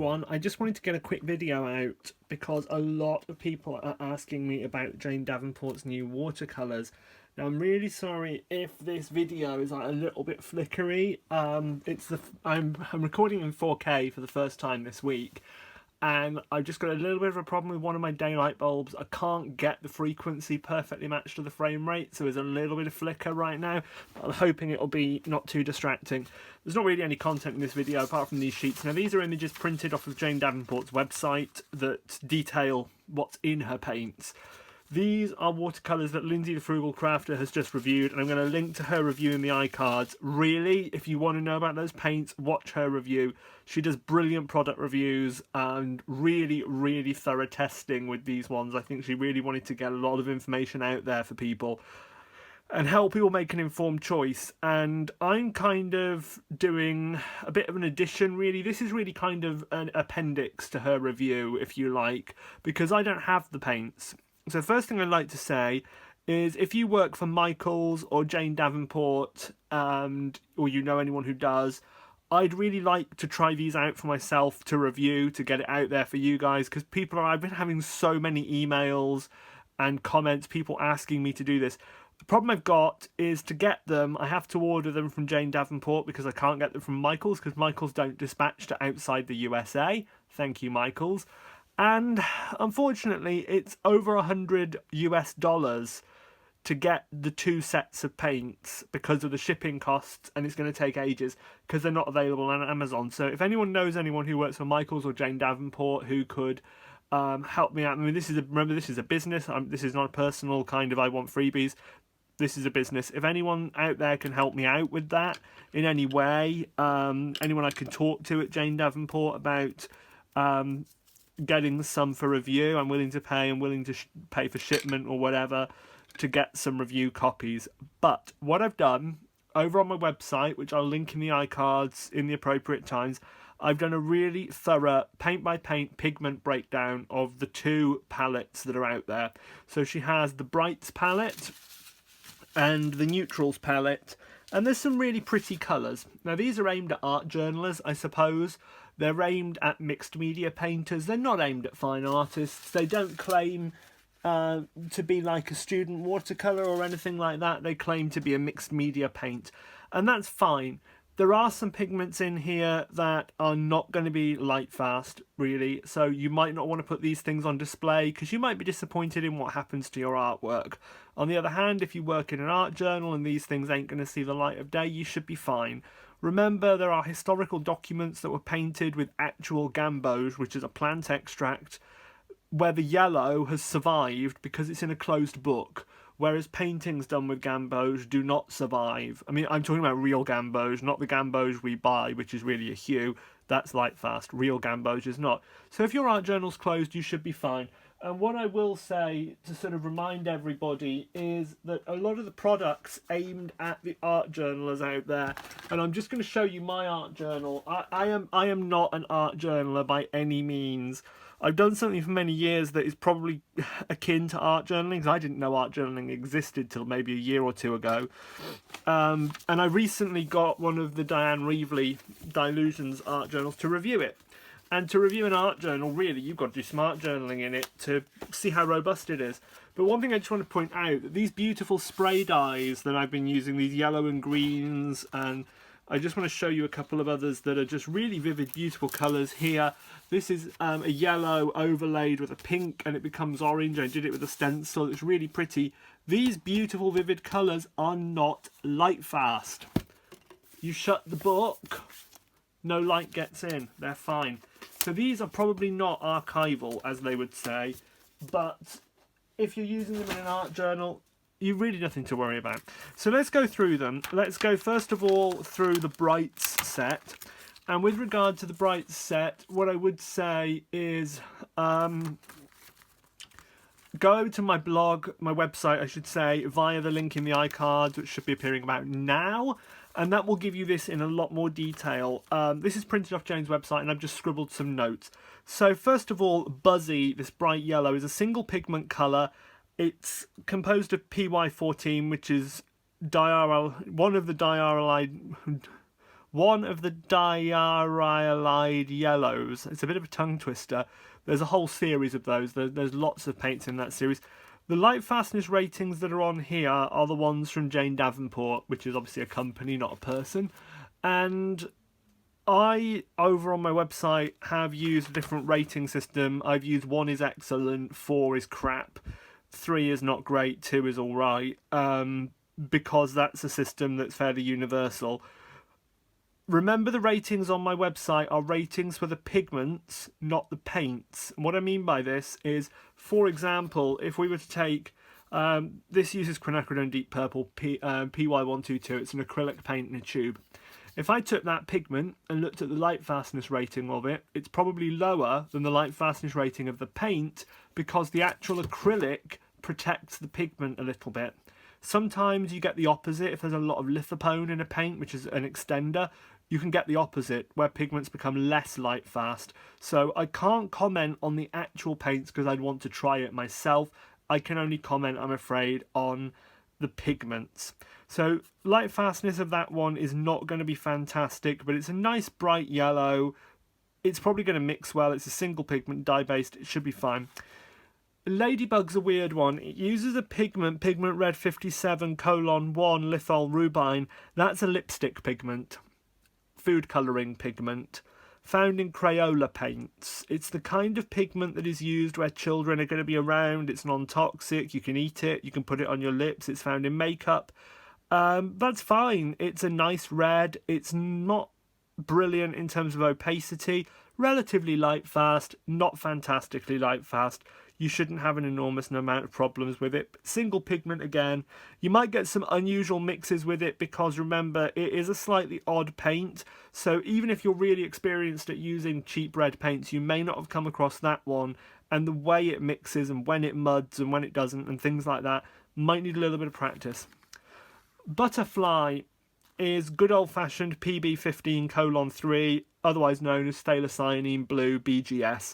everyone, I just wanted to get a quick video out because a lot of people are asking me about Jane Davenport's new watercolours. Now I'm really sorry if this video is like a little bit flickery. I'm recording in 4K for the first time this week, and I've just got a little bit of a problem with one of my daylight bulbs. I can't get the frequency perfectly matched to the frame rate, so there's a little bit of flicker right now. I'm hoping it'll be not too distracting. There's not really any content in this video apart from these sheets. Now these are images printed off of Jane Davenport's website that detail what's in her paints. These are watercolours that Lindsay the Frugal Crafter has just reviewed, and I'm going to link to her review in the iCards. Really, if you want to know about those paints, watch her review. She does brilliant product reviews and really thorough testing with these ones. I think she really wanted to get a lot of information out there for people and help people make an informed choice. And I'm kind of doing a bit of an addition, really. This is really kind of an appendix to her review, if you like, because I don't have the paints. So first thing I'd like to say is if you work for Michaels or Jane Davenport, or you know anyone who does, I'd really like to try these out for myself to review, to get it out there for you guys, because I've been having so many emails and comments, people asking me to do this. The problem I've got is to get them, I have to order them from Jane Davenport because I can't get them from Michaels, because Michaels don't dispatch to outside the USA. Thank you, Michaels. And unfortunately, it's over $100 to get the two sets of paints because of the shipping costs, and it's going to take ages because they're not available on Amazon. So if anyone knows anyone who works for Michaels or Jane Davenport who could help me out, I mean, remember, this is a business. This is not a personal kind of I want freebies. This is a business. If anyone out there can help me out with that in any way, anyone I can talk to at Jane Davenport about getting some for review, I'm willing to pay. I'm willing to pay for shipment or whatever to get some review copies. But what I've done over on my website, which I'll link in the iCards in the appropriate times, I've done a really thorough paint by paint pigment breakdown of the two palettes that are out there. So she has the Brights palette and the Neutrals palette, and there's some really pretty colours. Now these are aimed at art journalists, I suppose. They're aimed at mixed media painters. They're not aimed at fine artists. They don't claim to be like a student watercolour or anything like that. They claim to be a mixed media paint, and that's fine. There are some pigments in here that are not going to be light fast, really, so you might not want to put these things on display because you might be disappointed in what happens to your artwork. On the other hand, if you work in an art journal and these things ain't going to see the light of day, you should be fine. Remember, there are historical documents that were painted with actual gamboge, which is a plant extract, where the yellow has survived because it's in a closed book, whereas paintings done with gamboge do not survive. I mean, I'm talking about real gamboge, not the gamboge we buy, which is really a hue. That's light fast. Real gamboge is not. So if your art journal's closed, you should be fine. And what I will say to sort of remind everybody is that a lot of the products aimed at the art journalers out there, and I'm just going to show you my art journal. I am not an art journaler by any means. I've done something for many years that is probably akin to art journaling, because I didn't know art journaling existed till maybe a year or two ago. And I recently got one of the Diane Reevely Dilutions art journals to review it. And to review an art journal, really, you've got to do smart journaling in it to see how robust it is. But one thing I just want to point out, that these beautiful spray dyes that I've been using, these yellow and greens, and I just want to show you a couple of others that are just really vivid, beautiful colours here. This is a yellow overlaid with a pink, and it becomes orange. I did it with a stencil. It's really pretty. These beautiful, vivid colours are not light fast. You shut the book, no light gets in. They're fine. So these are probably not archival, as they would say, but if you're using them in an art journal, you've really nothing to worry about. So let's go through them. Let's go first of all through the Brights set. And with regard to the Brights set, what I would say is go over to my blog, my website I should say, via the link in the iCards, which should be appearing about now. And that will give you this in a lot more detail. This is printed off Jane's website, and I've just scribbled some notes. So first of all, Buzzy, this bright yellow, is a single pigment colour. It's composed of PY14, which is one of the one of the diaryl yellows. It's a bit of a tongue twister. There's a whole series of those. There's lots of paints in that series. The light fastness ratings that are on here are the ones from Jane Davenport, which is obviously a company, not a person. And I, over on my website, have used a different rating system. I've used 1 is excellent, 4 is crap, 3 is not great, 2 is alright, because that's a system that's fairly universal. Remember, the ratings on my website are ratings for the pigments, not the paints. And what I mean by this is, for example, if we were to take, this uses quinacridone deep purple PY122, it's an acrylic paint in a tube. If I took that pigment and looked at the light fastness rating of it, it's probably lower than the light fastness rating of the paint, because the actual acrylic protects the pigment a little bit. Sometimes you get the opposite. If there's a lot of lithopone in a paint, which is an extender, you can get the opposite, where pigments become less light fast. So I can't comment on the actual paints because I'd want to try it myself. I can only comment, I'm afraid, on the pigments. So light fastness of that one is not going to be fantastic, but it's a nice bright yellow. It's probably going to mix well. It's a single pigment, dye based. It should be fine. Ladybug's a weird one. It uses a pigment red 57:1 lithol rubine. That's a lipstick pigment, food colouring pigment, found in Crayola paints. It's the kind of pigment that is used where children are going to be around. It's non-toxic, you can eat it, you can put it on your lips. It's found in makeup. That's fine. It's a nice red. It's not brilliant in terms of opacity. Relatively light fast, not fantastically light fast. You shouldn't have an enormous amount of problems with it. Single pigment again. You might get some unusual mixes with it because, remember, it is a slightly odd paint. So even if you're really experienced at using cheap red paints, you may not have come across that one. And the way it mixes and when it muds and when it doesn't and things like that might need a little bit of practice. Butterfly is good old-fashioned PB15:3, otherwise known as phthalocyanine blue BGS,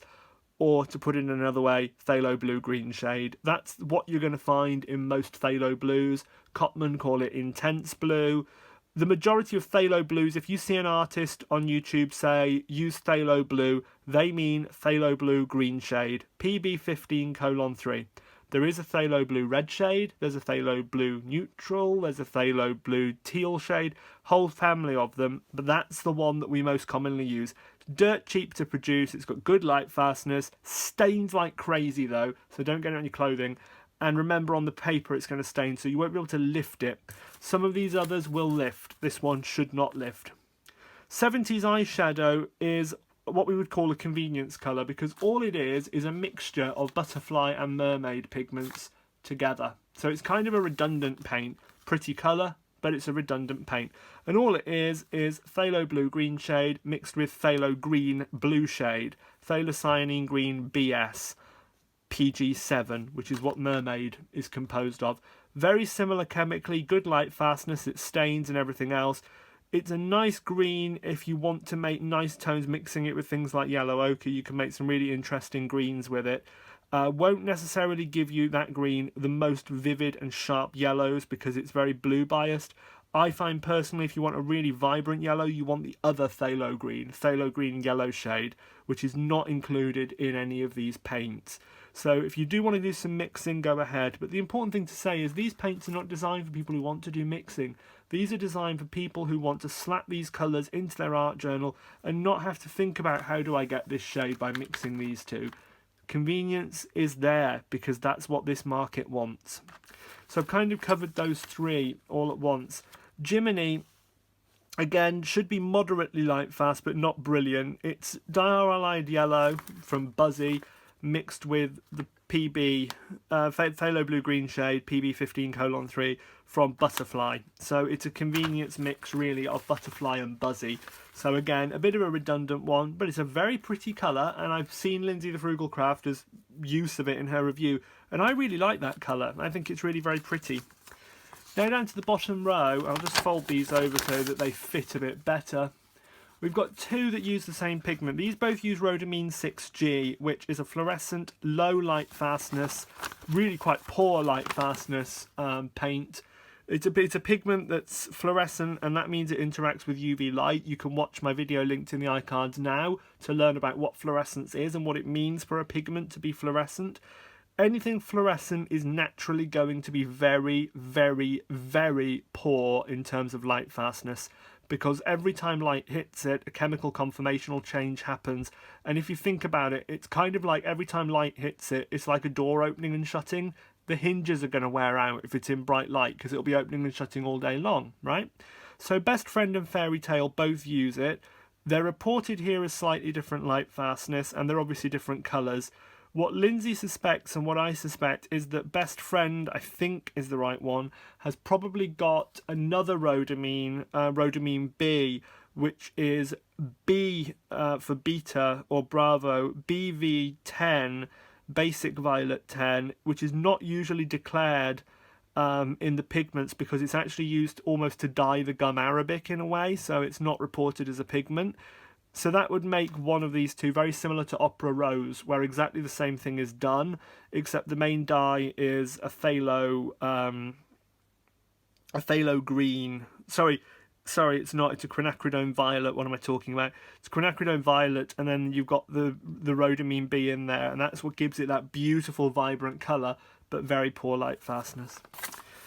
or to put it in another way, phthalo blue green shade. That's what you're going to find in most phthalo blues. Cotman call it intense blue. The majority of phthalo blues, if you see an artist on YouTube say use phthalo blue, they mean phthalo blue green shade, PB15:3. There is a phthalo blue red shade, there's a phthalo blue neutral, there's a phthalo blue teal shade, whole family of them, but that's the one that we most commonly use. Dirt cheap to produce, it's got good light fastness, stains like crazy though, so don't get it on your clothing. And remember, on the paper it's going to stain, so you won't be able to lift it. Some of these others will lift, this one should not lift. 70s eyeshadow is what we would call a convenience colour, because all it is a mixture of butterfly and mermaid pigments together. So it's kind of a redundant paint. Pretty colour, but it's a redundant paint. And all it is phthalo blue green shade mixed with phthalo green blue shade, phthalocyanine green BS, PG7, which is what mermaid is composed of. Very similar chemically, good light fastness, it stains and everything else. It's a nice green if you want to make nice tones, mixing it with things like yellow ochre. You can make some really interesting greens with it. Won't necessarily give you that green the most vivid and sharp yellows because it's very blue biased. I find personally, if you want a really vibrant yellow, you want the other phthalo green yellow shade, which is not included in any of these paints. So if you do want to do some mixing, go ahead. But the important thing to say is these paints are not designed for people who want to do mixing. These are designed for people who want to slap these colours into their art journal and not have to think about how do I get this shade by mixing these two. Convenience is there because that's what this market wants. So I've kind of covered those three all at once. Jiminy, again, should be moderately light fast but not brilliant. It's diaryl yellow from Buzzy mixed with the PB, phthalo blue green shade, PB15:3 from Butterfly. So it's a convenience mix really of Butterfly and Buzzy. So again, a bit of a redundant one, but it's a very pretty colour, and I've seen Lindsay the Frugal Crafter's use of it in her review, and I really like that colour. I think it's really very pretty. Now down to the bottom row, I'll just fold these over so that they fit a bit better. We've got two that use the same pigment. These both use rhodamine 6G, which is a fluorescent, low light fastness, really quite poor light fastness paint. It's a pigment that's fluorescent, and that means it interacts with UV light. You can watch my video linked in the iCards now to learn about what fluorescence is and what it means for a pigment to be fluorescent. Anything fluorescent is naturally going to be very, very, very poor in terms of light fastness, because every time light hits it, a chemical conformational change happens. And if you think about it, it's kind of like every time light hits it, it's like a door opening and shutting. The hinges are going to wear out if it's in bright light, because it'll be opening and shutting all day long, right? So Best Friend and Fairy Tale both use it. They're reported here as slightly different light fastness, and they're obviously different colours. What Lindsay suspects and what I suspect is that Best Friend, I think is the right one, has probably got another rhodamine, rhodamine B, which is B for beta or Bravo, BV10, Basic Violet 10, which is not usually declared in the pigments because it's actually used almost to dye the gum arabic in a way, so it's not reported as a pigment. So that would make one of these two very similar to Opera Rose, where exactly the same thing is done, except the main dye is a phthalo green. Sorry, it's not. It's a quinacridone violet. What am I talking about? It's quinacridone violet, and then you've got the rhodamine B in there, and that's what gives it that beautiful, vibrant colour, but very poor light fastness.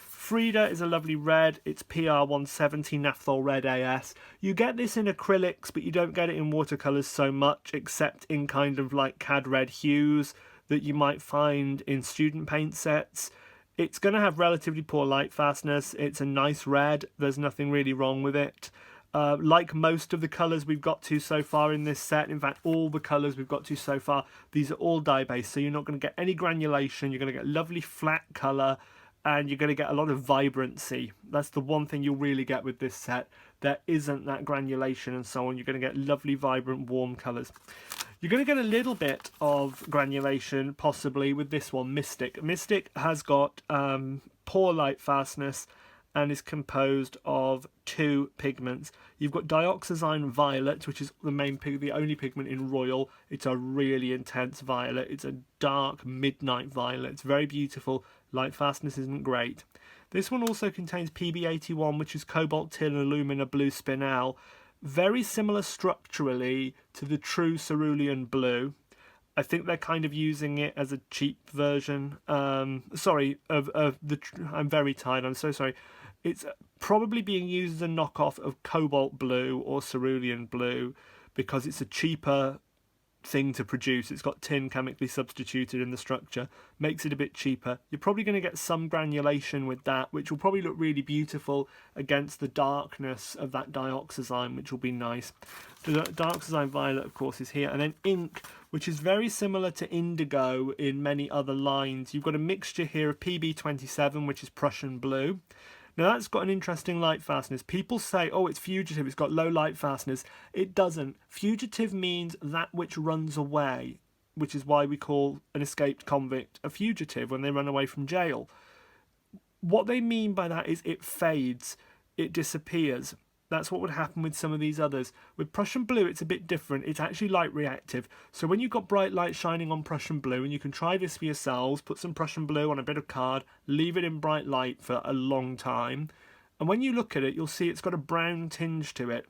Frida is a lovely red. It's PR170 Naphthol Red AS. You get this in acrylics, but you don't get it in watercolours so much, except in kind of like cad red hues that you might find in student paint sets. It's going to have relatively poor light fastness. It's a nice red. There's nothing really wrong with it. Like most of the colours we've got to so far in this set, in fact all the colours we've got to so far, these are all dye based, so you're not going to get any granulation. You're going to get lovely flat colour, and you're going to get a lot of vibrancy. That's the one thing you'll really get with this set. There isn't that granulation and so on. You're going to get lovely, vibrant, warm colours. You're going to get a little bit of granulation, possibly, with this one, Mystic. Mystic has got poor light fastness and is composed of two pigments. You've got dioxazine violet, which is the only pigment in Royal. It's a really intense violet. It's a dark midnight violet. It's very beautiful. Light fastness isn't great. This one also contains PB81, which is cobalt tin alumina blue spinel. Very similar structurally to the true cerulean blue. I think they're kind of using it as a cheap version. I'm very tired. I'm so sorry. It's probably being used as a knockoff of cobalt blue or cerulean blue because it's a cheaper thing to produce. It's got tin chemically substituted in the structure, makes it a bit cheaper. You're probably going to get some granulation with that, which will probably look really beautiful against the darkness of that dioxazine, which will be nice. The dioxazine violet, of course, is here. And then ink, which is very similar to indigo in many other lines. You've got a mixture here of PB27, which is Prussian blue. Now that's got an interesting light fastness. People say, oh, it's fugitive, it's got low light fastness. It doesn't. Fugitive means that which runs away, which is why we call an escaped convict a fugitive when they run away from jail. What they mean by that is it fades, it disappears. That's what would happen with some of these others. With Prussian blue, it's a bit different. It's actually light reactive. So when you've got bright light shining on Prussian blue, and you can try this for yourselves, put some Prussian blue on a bit of card, leave it in bright light for a long time. And when you look at it, you'll see it's got a brown tinge to it.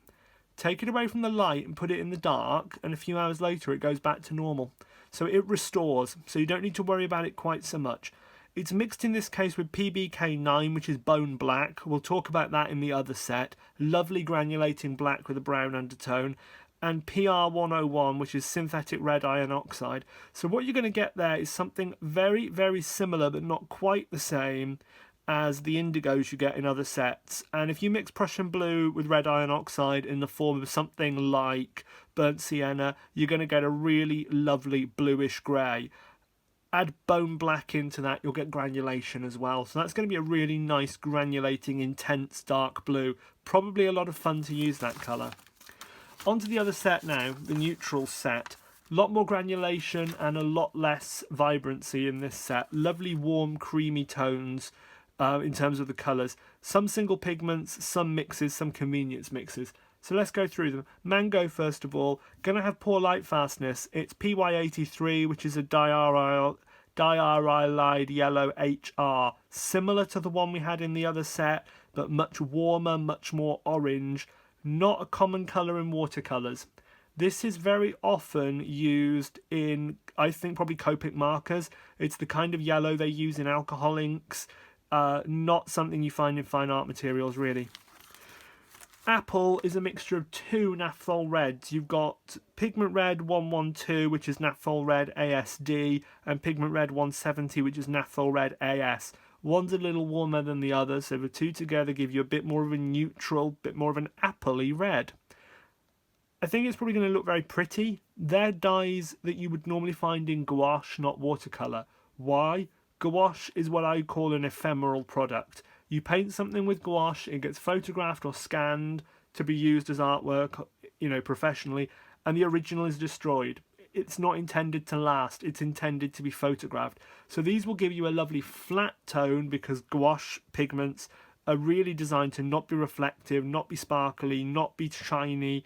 Take it away from the light and put it in the dark, and a few hours later it goes back to normal. So it restores, so you don't need to worry about it quite so much. It's mixed in this case with PBK9, which is bone black. We'll talk about that in the other set. Lovely granulating black with a brown undertone. And PR101, which is synthetic red iron oxide. So what you're going to get there is something very, very similar, but not quite the same as the indigos you get in other sets. And if you mix Prussian blue with red iron oxide in the form of something like burnt sienna, you're going to get a really lovely bluish grey. Add bone black into that, you'll get granulation as well. So that's going to be a really nice granulating, intense dark blue. Probably a lot of fun to use that colour. On to the other set now, the neutral set. A lot more granulation and a lot less vibrancy in this set. Lovely warm creamy tones in terms of the colours. Some single pigments, some mixes, some convenience mixes. So let's go through them. Mango, first of all, going to have poor light fastness. It's PY83, which is a Diaryl Yellow HR, similar to the one we had in the other set, but much warmer, much more orange. Not a common colour in watercolours. This is very often used in, I think, probably Copic markers. It's the kind of yellow they use in alcohol inks. Not something you find in fine art materials, really. Apple is a mixture of two naphthol reds. You've got Pigment Red 112, which is naphthol red ASD, and Pigment Red 170, which is naphthol red AS. One's a little warmer than the other, so the two together give you a bit more of a neutral, bit more of an apple-y red. I think it's probably going to look very pretty. They're dyes that you would normally find in gouache, not watercolour. Why? Gouache is what I call an ephemeral product. You paint something with gouache, it gets photographed or scanned to be used as artwork, professionally, and the original is destroyed. It's not intended to last, it's intended to be photographed. So these will give you a lovely flat tone because gouache pigments are really designed to not be reflective, not be sparkly, not be shiny.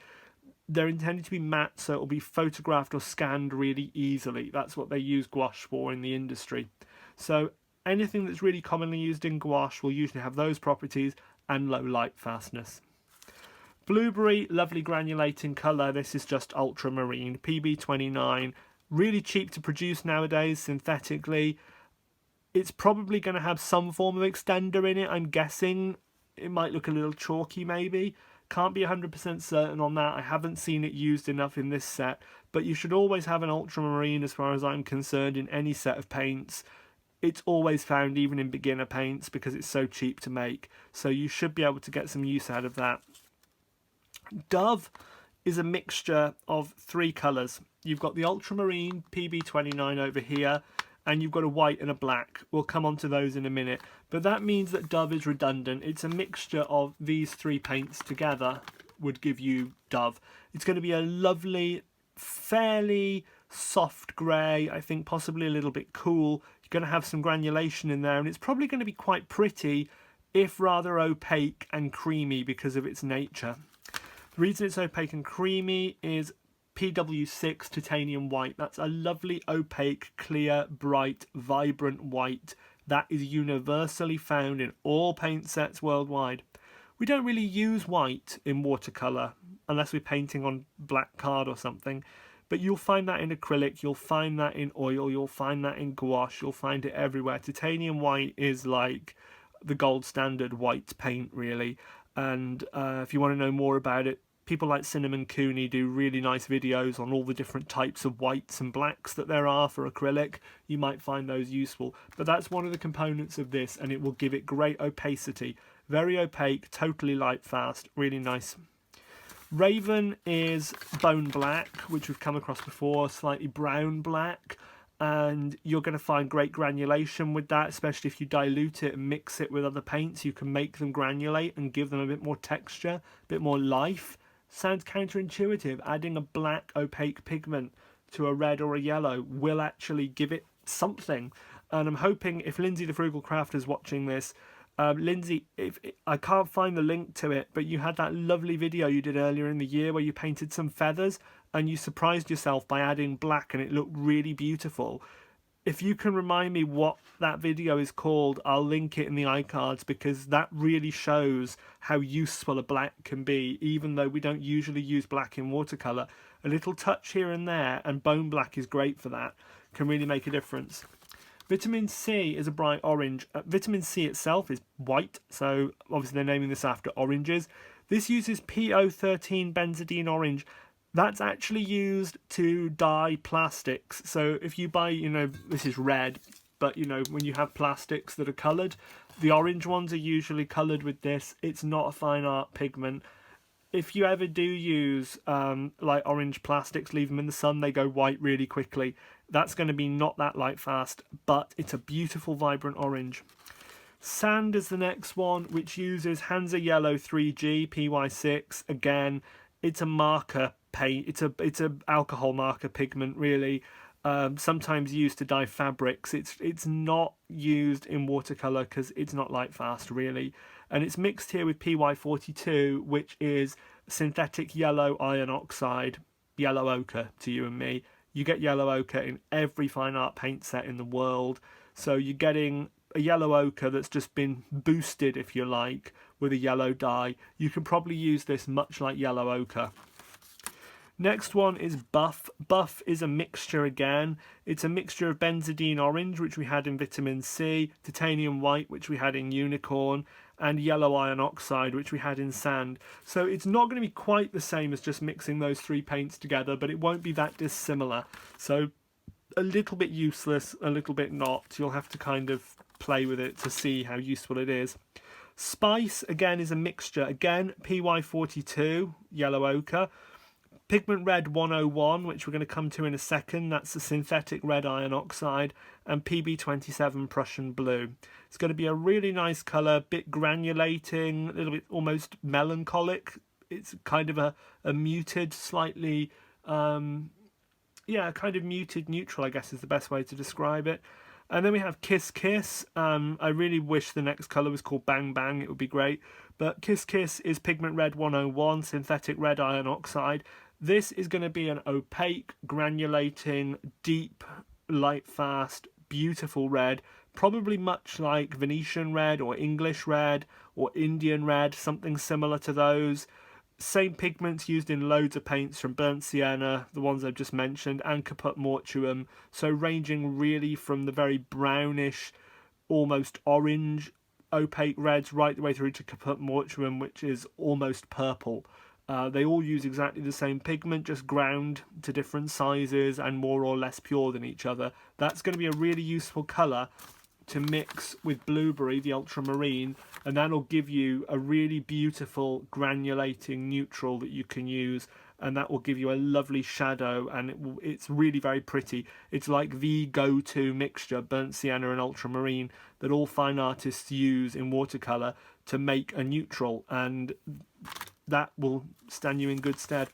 They're intended to be matte, so it'll be photographed or scanned really easily. That's what they use gouache for in the industry. So anything that's really commonly used in gouache will usually have those properties and low light fastness. Blueberry, lovely granulating colour. This is just ultramarine, PB29. Really cheap to produce nowadays synthetically. It's probably going to have some form of extender in it, I'm guessing. It might look a little chalky maybe. Can't be 100% certain on that. I haven't seen it used enough in this set, but you should always have an ultramarine as far as I'm concerned in any set of paints. It's always found even in beginner paints because it's so cheap to make, so you should be able to get some use out of that. Dove is a mixture of three colours. You've got the ultramarine PB29 over here, and you've got a white and a black. We'll come on to those in a minute. But that means that Dove is redundant. It's a mixture of these three paints together would give you Dove. It's going to be a lovely, fairly soft grey, I think possibly a little bit cool. You're going to have some granulation in there, and it's probably going to be quite pretty, if rather opaque and creamy because of its nature. The reason it's opaque and creamy is PW6 titanium white. That's a lovely opaque, clear, bright, vibrant white that is universally found in all paint sets worldwide. We don't really use white in watercolour unless we're painting on black card or something, but you'll find that in acrylic, you'll find that in oil, you'll find that in gouache, you'll find it everywhere. Titanium white is like the gold standard white paint really, and if you want to know more about it, people like Cinnamon Cooney do really nice videos on all the different types of whites and blacks that there are for acrylic. You might find those useful. But that's one of the components of this, and it will give it great opacity. Very opaque, totally light fast, really nice. Raven is bone black, which we've come across before, slightly brown black. And you're going to find great granulation with that, especially if you dilute it and mix it with other paints. You can make them granulate and give them a bit more texture, a bit more life. Sounds counterintuitive. Adding a black opaque pigment to a red or a yellow will actually give it something. And I'm hoping if Lindsay the Frugal Crafter is watching this, Lindsay, if I can't find the link to it, but you had that lovely video you did earlier in the year where you painted some feathers and you surprised yourself by adding black and it looked really beautiful. If you can remind me what that video is called, I'll link it in the iCards because that really shows how useful a black can be, even though we don't usually use black in watercolour. A little touch here and there, and bone black is great for that, can really make a difference. Vitamin C is a bright orange. Vitamin C itself is white, so obviously they're naming this after oranges. This uses PO13 benzidine orange. That's actually used to dye plastics. So if you buy, this is red, but when you have plastics that are coloured, the orange ones are usually coloured with this. It's not a fine art pigment. If you ever do use like orange plastics, leave them in the sun, they go white really quickly. That's going to be not that light fast, but it's a beautiful vibrant orange. Sand is the next one, which uses Hansa Yellow 3G PY6. Again, it's a marker paint. It's a alcohol marker pigment really. Sometimes used to dye fabrics. It's not used in watercolor because it's not light fast really, and it's mixed here with PY42, which is synthetic yellow iron oxide, yellow ochre to you and me. you get yellow ochre in every fine art paint set in the world. So you're getting a yellow ochre that's just been boosted, if you like, with a yellow dye. You can probably use this much like yellow ochre. Next one is Buff. Buff is a mixture again. It's a mixture of benzidine orange, which we had in vitamin C, titanium white, which we had in unicorn, and yellow iron oxide, which we had in sand. So it's not going to be quite the same as just mixing those three paints together, but it won't be that dissimilar. So a little bit useless, a little bit not. You'll have to kind of play with it to see how useful it is. Spice, again, is a mixture. Again, PY42, yellow ochre. Pigment Red 101, which we're going to come to in a second, that's the synthetic red iron oxide, and PB27 Prussian blue. It's going to be a really nice colour, bit granulating, a little bit almost melancholic. It's kind of a muted, slightly, kind of muted neutral, I guess is the best way to describe it. And then we have Kiss Kiss. I really wish the next colour was called Bang Bang, it would be great. But Kiss Kiss is Pigment Red 101, synthetic red iron oxide. This is going to be an opaque, granulating, deep, light fast, beautiful red, probably much like Venetian red or English red or Indian red, something similar to those. Same pigments used in loads of paints, from burnt sienna, the ones I've just mentioned, and caput mortuum, so ranging really from the very brownish, almost orange, opaque reds right the way through to caput mortuum, which is almost purple. They all use exactly the same pigment, just ground to different sizes and more or less pure than each other. That's going to be a really useful colour to mix with Blueberry, the ultramarine, and that'll give you a really beautiful granulating neutral that you can use, and that will give you a lovely shadow, and it's really very pretty. It's like the go-to mixture, burnt sienna and ultramarine, that all fine artists use in watercolour to make a neutral, and that will stand you in good stead.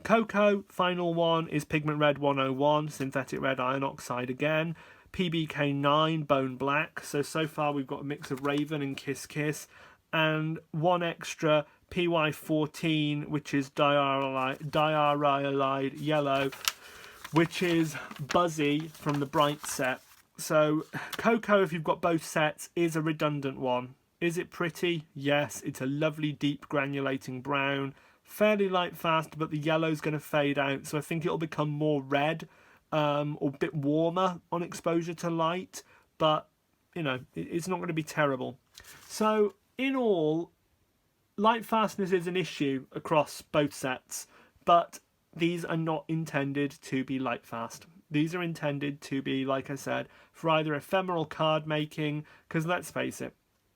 Cocoa, final one, is Pigment Red 101, synthetic red iron oxide again. PBK9, Bone Black. So far we've got a mix of Raven and Kiss Kiss. And one extra, PY14, which is diaryl yellow, which is Buzzy from the Bright set. So Cocoa, if you've got both sets, is a redundant one. Is it pretty? Yes, it's a lovely deep granulating brown, fairly light fast, but the yellow's going to fade out, so I think it'll become more red, or a bit warmer on exposure to light, but you know, it's not going to be terrible. So in all, light fastness is an issue across both sets, but these are not intended to be light fast. These are intended to be, like I said, for either ephemeral card making, because let's face it,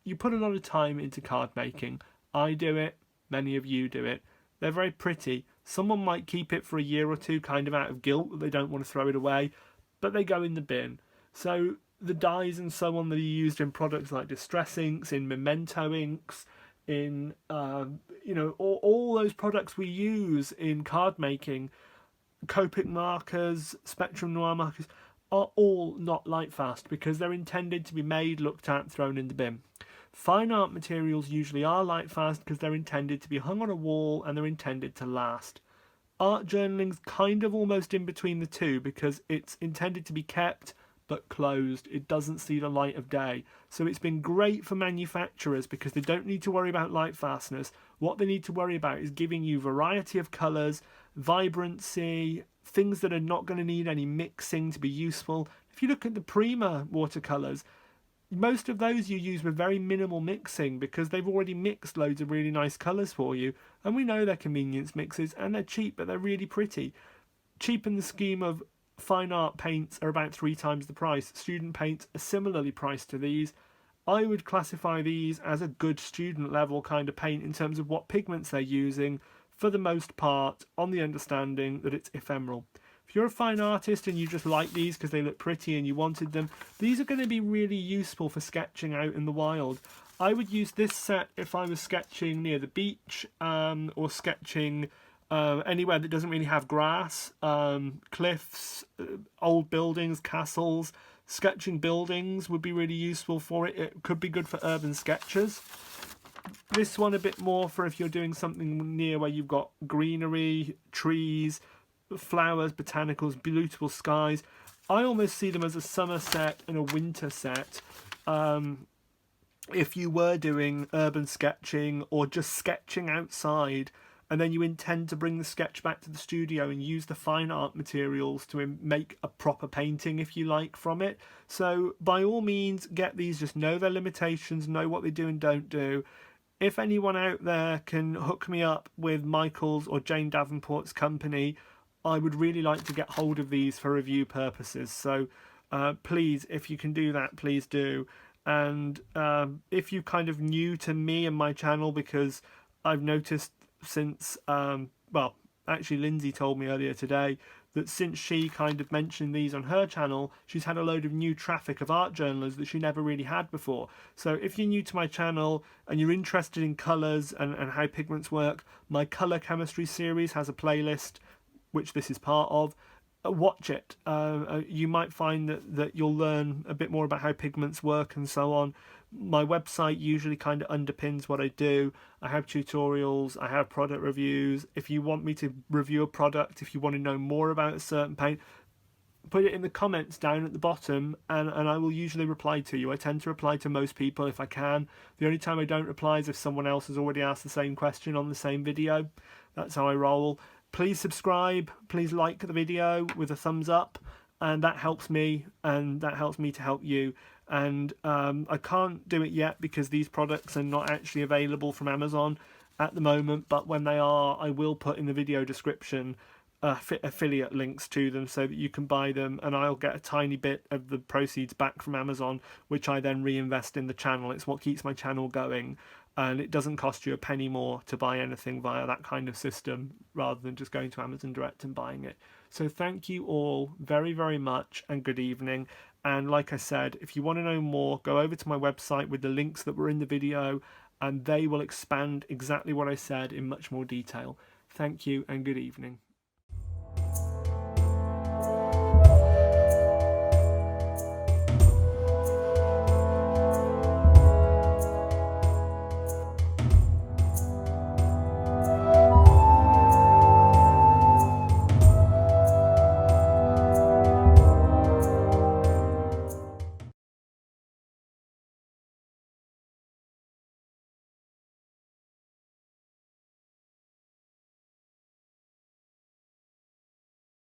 you put a lot of time into card making. I do it, many of you do it. They're very pretty. Someone might keep it for a year or two, kind of out of guilt that they don't want to throw it away, but they go in the bin. So the dyes and so on that are used in products like Distress Inks, in Memento inks, in all those products we use in card making, Copic markers, Spectrum Noir markers, are all not light fast because they're intended to be made, looked at, thrown in the bin. Fine art materials usually are light fast because they're intended to be hung on a wall and they're intended to last. Art journaling's kind of almost in between the two because it's intended to be kept but closed. It doesn't see the light of day. So it's been great for manufacturers because they don't need to worry about light fastness. What they need to worry about is giving you variety of colours, vibrancy, things that are not going to need any mixing to be useful. If you look at the Prima watercolours, most of those you use with very minimal mixing because they've already mixed loads of really nice colours for you. And we know they're convenience mixes and they're cheap, but they're really pretty. Cheap in the scheme of fine art paints are about 3 times the price. Student paints are similarly priced to these. I would classify these as a good student level kind of paint in terms of what pigments they're using, for the most part, on the understanding that it's ephemeral. If you're a fine artist and you just like these because they look pretty and you wanted them, these are going to be really useful for sketching out in the wild. I would use this set if I was sketching near the beach, or sketching anywhere that doesn't really have grass, cliffs, old buildings, castles. Sketching buildings would be really useful for it. It could be good for urban sketchers. This one a bit more for if you're doing something near where you've got greenery, trees, flowers, botanicals, beautiful skies. I almost see them as a summer set and a winter set. If you were doing urban sketching or just sketching outside, and then you intend to bring the sketch back to the studio and use the fine art materials to make a proper painting, if you like, from it. So by all means, get these. Just know their limitations, know what they do and don't do. If anyone out there can hook me up with Michael's or Jane Davenport's company, I would really like to get hold of these for review purposes. So please, if you can do that, please do. And if you're kind of new to me and my channel, because I've noticed since, well, actually Lindsay told me earlier today that since she kind of mentioned these on her channel, she's had a load of new traffic of art journalists that she never really had before. So if you're new to my channel and you're interested in colours and how pigments work, my colour chemistry series has a playlist, which this is part of. Watch it. You might find that you'll learn a bit more about how pigments work and so on. My website usually kind of underpins what I do. I have tutorials, I have product reviews. If you want me to review a product, if you want to know more about a certain paint, put it in the comments down at the bottom, and I will usually reply to you. I tend to reply to most people if I can. The only time I don't reply is if someone else has already asked the same question on the same video. That's how I roll. Please subscribe, please like the video with a thumbs up, and that helps me, and that helps me to help you. And I can't do it yet because these products are not actually available from Amazon at the moment, but when they are, I will put in the video description affiliate links to them so that you can buy them, and I'll get a tiny bit of the proceeds back from Amazon, which I then reinvest in the channel. It's what keeps my channel going, and it doesn't cost you a penny more to buy anything via that kind of system rather than just going to Amazon Direct and buying it. So thank you all very, very much, and good evening. And like I said, if you want to know more, go over to my website with the links that were in the video, and they will expand exactly what I said in much more detail. Thank you and good evening.